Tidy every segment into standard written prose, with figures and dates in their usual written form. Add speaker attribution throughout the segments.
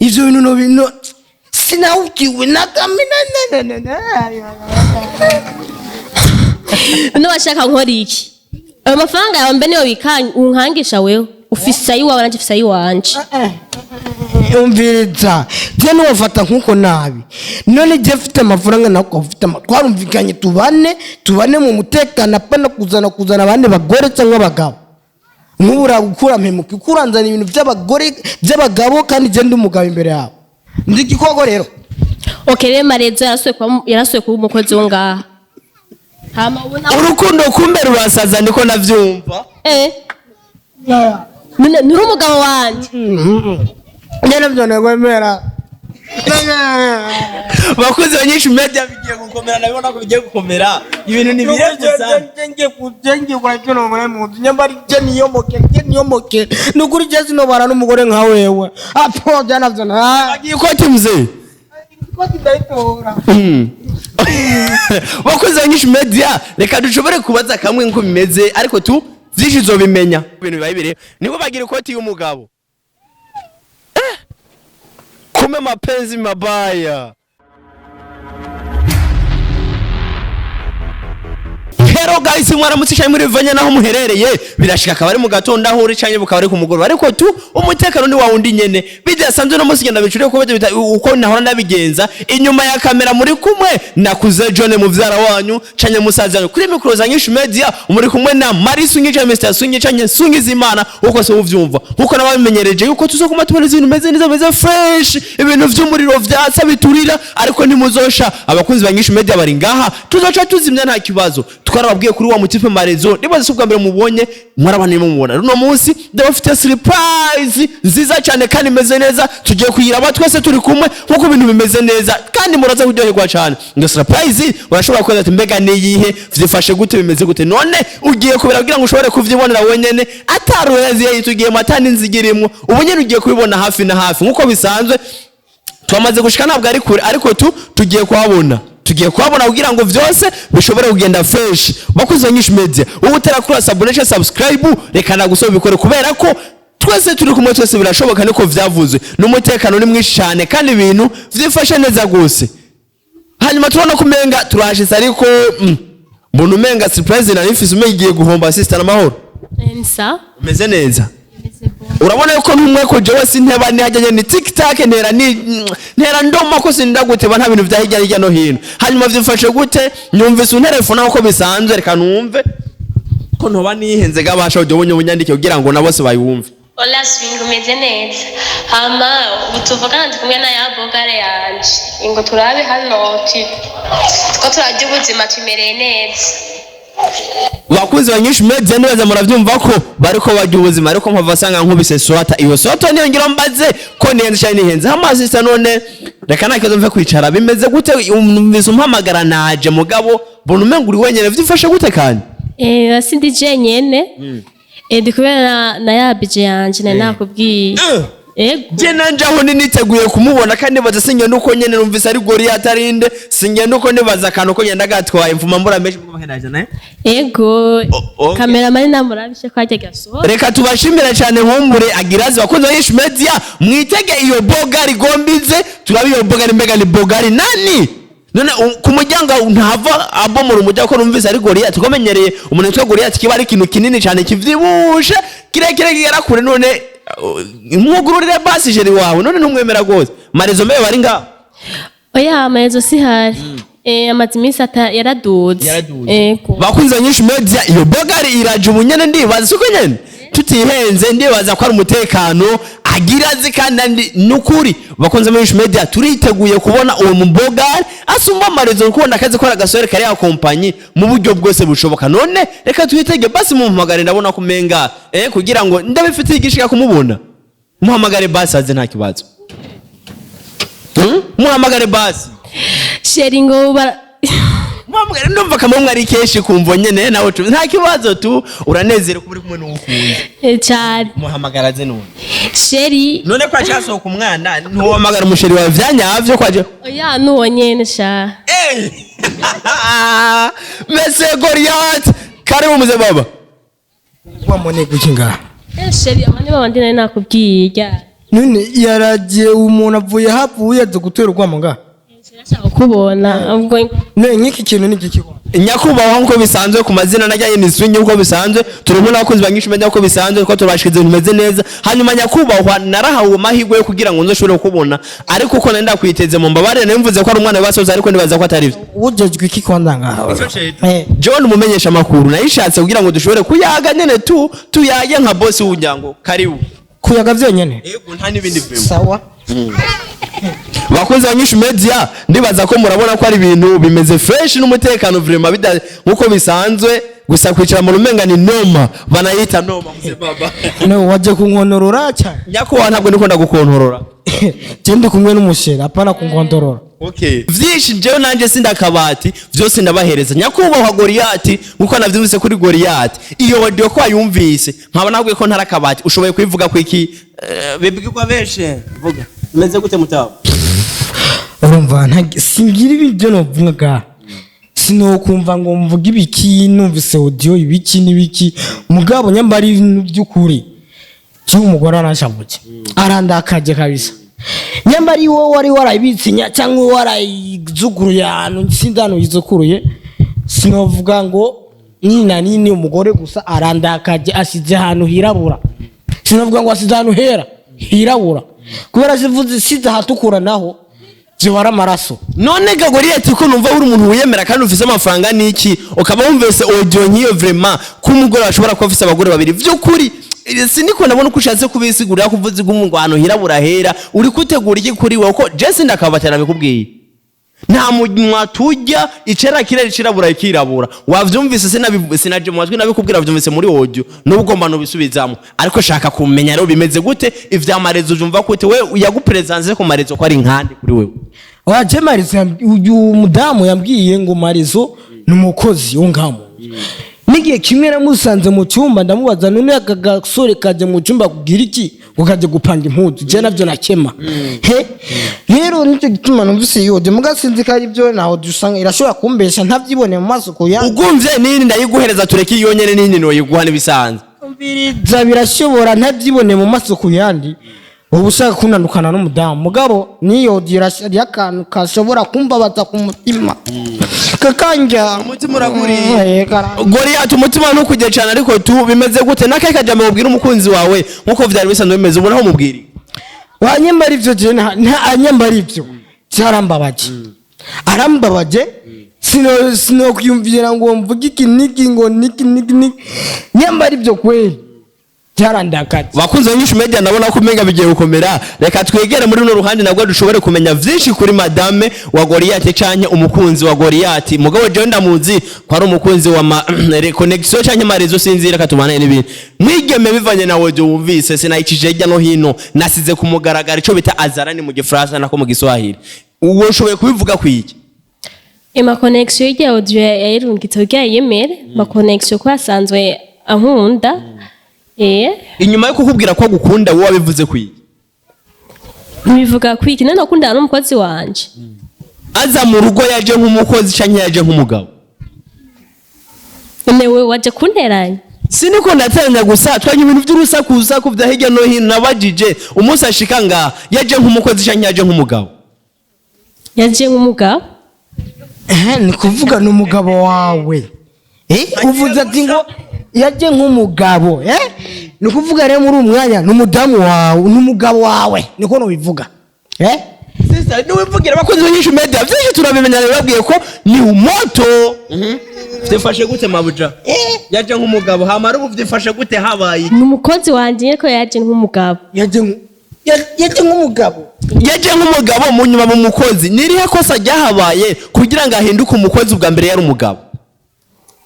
Speaker 1: ivyo bintu no bino sinawukiwe nakamina
Speaker 2: no bashaka nkora iki amafaranga yawe mbe niyo bikanye unkangisha wewe ufisa yiwawe nanje ufisa yiwanje
Speaker 1: umviriza je no wafata nkuko nabi none je mfite amafaranga nako ufite twarumvikanye tubane mu mutekano apana kuzana abandi bagore cyangwa abagabo nkubura gukura mpemuka kuranzana ibintu by'abagore by'abagabo kandi je ndi umugabo imbere yawe ndi gikoko rero
Speaker 2: rero Marezo yarasuye kuba umukozi wo ngaha
Speaker 3: Urukundo Kumbera urasaza niko navyumva
Speaker 2: nuri umugabo wanje
Speaker 1: Nene byo negwemera
Speaker 3: bakoze abanyinshi media bigiye gukomera nabibona ko bigiye gukomera ibintu ni birenze
Speaker 1: cyane kwa cyo no mu nyambari je niyomoke nukuri je sino bara n'umugore nka wewe apo byana byo
Speaker 3: agiye ko timze
Speaker 1: ko tidayitora
Speaker 3: bakoze abanyinshi media reka dushobore kubaza kamwe nko bimeze ariko tu zishizo bimenya ibintu bibire niko bagira ikoti y'umugabo kume mapenzi mabaya. Hello guys, mwaramutse cyane muri vanya naho muherereye birashika akabari mu gatondo aho uri cyane bukabari ku mugoro ariko tu umutekano ni wawundi nyene bidasanzwe no musigenda bicure ko bita uko nahora nabigenza inyuma ya kamera muri kumwe nakuze John muvyara wanyu cyane musaza wanyu kuri micro za INYISHU media muri kumwe na Marisu ngice Mr Sungi cyane Sungiza Imana uko se uvyumva uko nababimenyereje yuko tuzo kumatuboneza ibintu meze neza meze fresh ibintu vy'umuriro vyatsa biturira ariko ntimuzosha abakunzi ba INYISHU media bari ngaha tuzoca tuzimya nta kibazo twarababwiye kuri wa mutipe Marezo nibaze subwa mbere mubonye mwarabane mumubona runo munsi ndabafite surprise nziza cyane kandi imeze neza tugiye kuyiraba twese turi kumwe nkuko ibintu bimeze neza kandi muraza kuryoherwa cyane ngo surprise urashobora kweza ati mbega niyihe vyifashe gute bimeze gute none ugiye kubera kugira ngo ushobore kuvyibonera wenyene ataruheze tugiye matani nzigirimo ubu nyene ugiye kubibona hafi na hafi nkuko bisanzwe twamaze gushika ntabwo ari kure ariko tugiye kuhabona kugira ngo vyose bishobore kugenda fresh bakuze INYISHU media ubu utarakura subscribe reka nagusaba bikore kubera ko twese turi kumwe twese birashoboka niko vyavuzwe n'umutekano ni mwinshi cyane kandi ibintu vyifashe neza gose hanyuma tubona kumenga turashitse ariko mbona umenga surprise na ifise umegiye guhomba sister n'amahoro
Speaker 2: nsa
Speaker 3: umeze neza urabona yuko ntumwe ko jewe sinteba ni hajyanye ni TikTok ntera ndoma ko sindaguteba nta bintu vyahijya hirya no hino hanyuma vyifashe gute nyumvise unterefona uko bisanzwe reka numve ko ntoba nihenze gabasha ujye ubunyandike kugira ngo nabose bayumve
Speaker 2: Ola swingu meze neza hama utuvugana ndi kumwe na ya bogare yanje ingo turabe hano ko turajya ubuzima tumereye neza
Speaker 3: bakuzi ba INYISHU media neza muravyumva ko bariko bajya ubuzima ariko mpava sanga nkubise swata iyo swata niyo ngira mbaze ko nihenze cyane nihenze hamazi sa none reka nakizo mve kwicara bimeze gute umvise umpamagara naje mugabo bona umenga uri wenyene vyifashe gute kandi
Speaker 2: sindi je nyene ndi kubera na ya bije yanje na nakubwiye
Speaker 3: je nanje aho niteguye kumubona kandi baza sinye nuko nyene numvise ari gori atarinde sinye nuko nibaza kantu ko nyenda gatwaye mvuma mbura meje kuba henaje naye
Speaker 2: cameraman namurabishe ko ajya gasohora
Speaker 3: reka tubashimira cyane nkumbure agirazi bakunze INYISHU media mwitege iyo bogari gombize turabi iyo bogari mbega ni bogari nani none ku mujyanga ntava abomura umujya ko numvise ari gori atukomenyereye umuntu twa gori ati kiba ari ikintu kinini cyane kivyibushe kirekire kigera kure none mwugururire basi jeri wawe none ntumwemera gose Marezo mewe bari nga
Speaker 2: oya Marezo si hari amazimisi yaraduze
Speaker 3: bakunze INYISHU media iyo bogari iraje umunyene ndibaza siko nyene tutihenze ndibaza ko ari umutekano agirazi kandi nukuri bakunze INYISHU media turiteguye kubona uwo mubogari asumba Marezo kubona akazi kora gasore kari ya kompanyi mu buryo bwose bushoboka none reka twitege basi muhamagare ndabona kumenga kugira ngo ndabifite igishika kumubona muhamagare basi aze nta kibazo muhamagare basi
Speaker 2: sharingo
Speaker 3: mwamugare ndumva kamwe ari keshi kumvo nyene nawe nta kibazo tu uranezere kuburi kumwe n'ukunze
Speaker 2: cyane
Speaker 3: muhamagara ze none
Speaker 2: sheri
Speaker 3: none kwa cyaso ku mwana ntuhamagara umusheri wawe vyanyavyo kwaje
Speaker 2: oya nuwo nyene sha
Speaker 3: Mese Goliath karibu muze baba
Speaker 1: wamone gukinga
Speaker 2: sheri amani baba ndine nakubwiye
Speaker 1: none yaragiye umuntu avuye havuye aje gutera urwamo ngaha
Speaker 2: Ndashaka kubona ubwo
Speaker 1: nk'iki kintu ni iki
Speaker 3: nyakubahwa nko bisanzwe ku mazina najyanye n'iswingi nko bisanzwe turimo n'abakozi banyinshi menya ko bisanzwe ko tubashikize bimeze neza hanyuma nyakubahwa narahawe amahirwe yo kugira ngo nzoshobore kubona ariko uko nenda kwiteze mu mbabare nemvuze ko ari umwana wabasoza ariko ndibaza ko atari byo
Speaker 1: ujejwe iki kwandanga
Speaker 3: John mumenyesha makuru nayishatse kugira ngo dushobore kuyaga nyene tuyage nka boss w'unyango karibu
Speaker 1: kuyaga vyonyene
Speaker 3: yego nta nibindi vyo
Speaker 1: sawa
Speaker 3: bakunze abanyinshi media ndibaza ko murabona ko ari ibintu bimeze fresh n'umutekano vraiment bida nkuko bisanzwe gusa kwicara mu rumenga ni noma banayita noma muse baba
Speaker 1: no waje kunkonorora cyane
Speaker 3: nyako ntabwo ndiko ndagukontorora
Speaker 1: cyende kumwe n'umushera apana kunkontorora
Speaker 3: okay vyinshi jewe nanje sindakabati vyose ndabahereza nyakubahwa Goliath nkuko navyumvise kuri Goliath iyo audio ko ayumvise nkaba nabwiye ko ntarakabati ushoboye kwivuga ko iki bibwirwa beshe vuga meze gute mutaho
Speaker 1: urumva singira ibyo novuga sinokumva ngo mvuga ibiki numvise audio ibiki nibiki mugabo nyambari ibintu by'ukuri cyo umugore arashabuke arandakaje kabisa nyambari wowe wari warabitsinya cyangwa warayizuguruye ahantu sindano yizukuruye sinovuga ngo nina nini umugore gusa arandakaje asize ahantu hirabura sinovuga ngo asize ahantu hirabura kubera zivuze size hatukura naho ziwara amaraso
Speaker 3: none Goliath ko numva uri umuntu wiyemera kandi ufise amafaranga niki ukaba wumvise audio nkiyo vraiment ko umugore ashobora kuba afise abagore babiri vy'ukuri siniko nabona ko ushatse kubisigurira kuvuza igumungwano hirabura hera uri kutegura iki kuri wowe ko Jesse ndakabatera bikubwiye nta munywa tujya icera kirere cirabura ikirabura wavyumvise sinaje mu matwi nabikubwira vyumvise muri audio nubwo mbano bisubizamo ariko shaka kumenya rero bimeze gute ivyamarezo jumva gute we yagupresence ko marezo ko ari nkande kuri wewe
Speaker 1: waje marizo uyu mudamu yambwiye ngo marizo numukozi wongamo nigiye kimwe namusanze mu cyumba ndamubaza none akagasore kaje mu cyumba kugira iki ukaje gupanga impuzu je navyo nakema rero nicyo gituma numvise yode mugasinzi kari byo naho dusanga irashobora kumbesha ntavyibone mu maso ko yanjye
Speaker 3: ugumvye nini ndayiguhereza tureke iyo nyene nini no yiguhana bisanzwe
Speaker 1: umviriza birashobora ntavyibone mu maso ko yandi ubushaka kunanukana n'umudamu mugabo niyo dirashya yakantu kashobora kumbabaza ku mutima kakanja
Speaker 3: umutima uraguriye Goliath umutima ntukujye cyane ariko tu bimeze gute nakaye kajame mubwira umukunzi wawe nkuko vyari bisanzwe bimeze ubona aho mubwiri
Speaker 1: wanyembara ivyo je nta anyembara ivyo cyarambabaje arambabaje sino kwiyumvira ngo mvuge iki niki ngo niki nyembara ivyo kweli cyarandakati
Speaker 3: bakunze nyinshi media ndabona ko umenga bigiye gukomera reka twegere muri no ruhande nabwo dushobore kumenya vyinshi kuri madame wa Goliath canke umukunzi wa Goliath mugabo je ndamuzi ko ari umukunzi wa reconnexion canke marezo sinzira katumana n'ibintu mwigeme bivanye nawe je wumvise sinayikije hirya no hino nasize kumugaragara ico bita azarani mu gifaransa nako mu giswahili uwo ushoboye kubivuga kwiki
Speaker 2: ma connexion ya audio yayirungitse rya Imbere ma connexion ko asanzwe ankunda
Speaker 3: inyuma yo kukubwira ko agukunda wowe wabivuze kwiki
Speaker 2: bivuga kwiki none akundana n'umukozi wanje
Speaker 3: aza mu rugo yaje nk'umukozi canke yaje nk'umugabo
Speaker 2: newe waje kunteranya
Speaker 3: siniko ndateranya gusa twanye ibintu by'urusakuza ku vya hirya no hino nabajije umunsi ashika nga yaje nk'umukozi canke yaje nk'umugabo
Speaker 2: yaje nk'umugabo
Speaker 1: ni kuvuga n'umugabo wawe uvuze ati ngo yaje nk'umugabo ni kuvuga rero muri umwanya n'umudamu wawe n'umugabo wawe niko no bivuga
Speaker 3: sister ni wivugira bakoze nyinshi media vyinshi turabimenya rero babwiye ko ni umoto vyifashe gute mabuja yaje nk'umugabo hamara ubu vyifashe gute habaye
Speaker 2: n'umukozi wanje ko yaje nk'umugabo
Speaker 1: yaje nk'umugabo
Speaker 3: mu nyuma mu mukozi nirihe kosa ryahabaye kugira ngo ahinduke umukozi ubwa mbere yari umugabo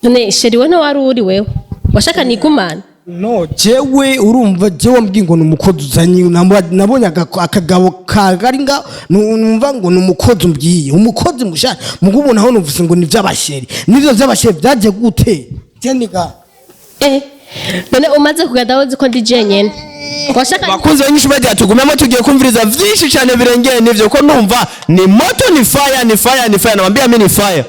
Speaker 2: none sheri we no wari uri wewe washaka nigumana
Speaker 1: no jewe urumva jewe mbwiye ngo numukozi uzanye nabonye akagabo kagaringa numva ngo numukozi mbwiye umukozi musha mugubona aho numvise ngo nivy'abasheri nivyo vy'abasheri byaje gute cyandika
Speaker 2: none umaze kugadaho ziko ndi jenyene washaka
Speaker 3: bakunze nyinshi media tugumemo tugiye kumviriza vyinshi cyane birengeye nivyo ko numva ni moto ni fire nabambia mimi ni fire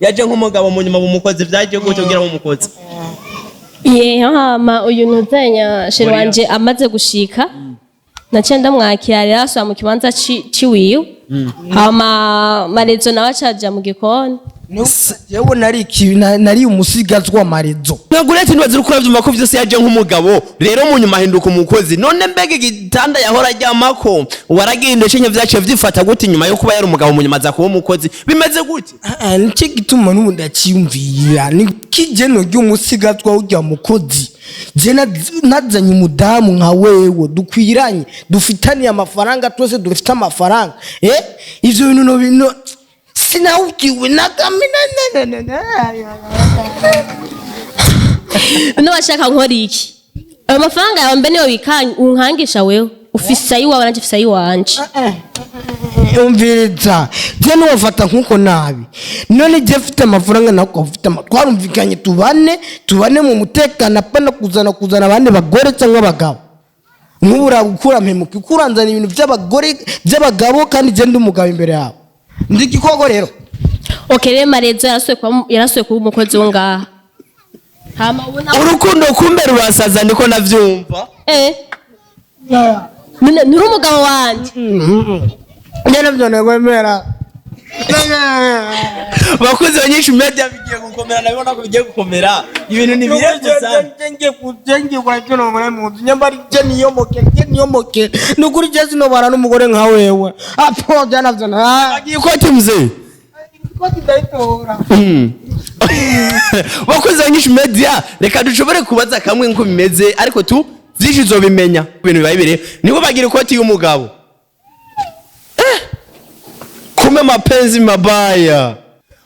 Speaker 3: yaje nk'umugabo mu nyuma mu mukozi vyaje gute ugira mu mukozi
Speaker 2: hama uyu ntuzenya sheri wanje amaze gushika naciye ndamwakira rero asubira mu kibanza ciwiwe hama marezo nawe acaja mu gikoni
Speaker 1: yewe nari umusigazwa marezo
Speaker 3: ntabwo uretse ntibaze uko urabyumva ko byose yaje nk'umugabo rero mu nyuma ahinduka umukozi none mbega igitanda yahora aryamako waragiye cenye vyaciye vyifata gute nyuma yo kuba yari umugabo mu nyuma aza kuba umukozi bimeze gute
Speaker 1: nicyo gituma n'ubu ndaciyumvira ni kijeno ry'umusigazwa urya mukozi je nazanye umudamu nka wewe dukwiranye dufitaniye amafaranga twese dufite amafaranga ivyo bintu no bino sinawukiwe nakamina
Speaker 2: no bashaka nkora iki ayo mafaranga yawe mbe niyo bikanye unkangisha wewe ufise ayiwawe nanje ufise ayiwanje
Speaker 1: umviriza je nuwafata nkuko nabi none je mfite amafaranga nako ufite twarumvikanye tubane mu mutekano apana kuzana abandi bagore cyangwa abagabo nkubura gukura mpemuka kuranzana ibintu by'abagore by'abagabo kandi je ndi umugabo imbere yabo ndi gikoko rero
Speaker 2: rero marezo yarasuye kuba umukozi wo ngaha
Speaker 3: urukundo kumbera urasaza ndiko navyumva
Speaker 2: nturi umugabo wanje
Speaker 1: njye navyo negwemera
Speaker 3: bakozi banyinshi media bigiye gukomera nabibona ko bigiye gukomera ibintu ni birenze cyane
Speaker 1: ngiye kwa cyo muri mu nyambari je niyomoke nukuri je sinobara n'umugore nka wewe apo byanavyo
Speaker 3: agiye kwati mzee
Speaker 1: kwati daitora
Speaker 3: bakozi banyinshi media reka dushobore kubaza kamwe nko bimeze ariko tu vyinshi zobimenya ibintu bibabire nibo bagira kwati y'umugabo kume mapenzi mabaya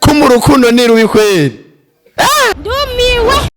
Speaker 3: kumurukundo ni rubi kweli
Speaker 2: ndumiwe